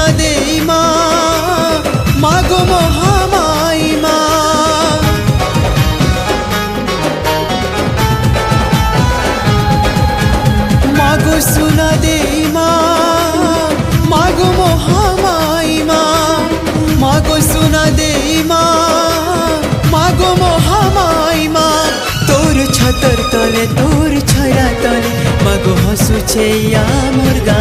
सुना देई मा मागो महामाई मा मागो सुना देई मा मागो महामाई मा मागो सुना देई मा मागो महामाई मा तोर छतर तले तोर छाया तले मागो हसुछे या मुर्दा।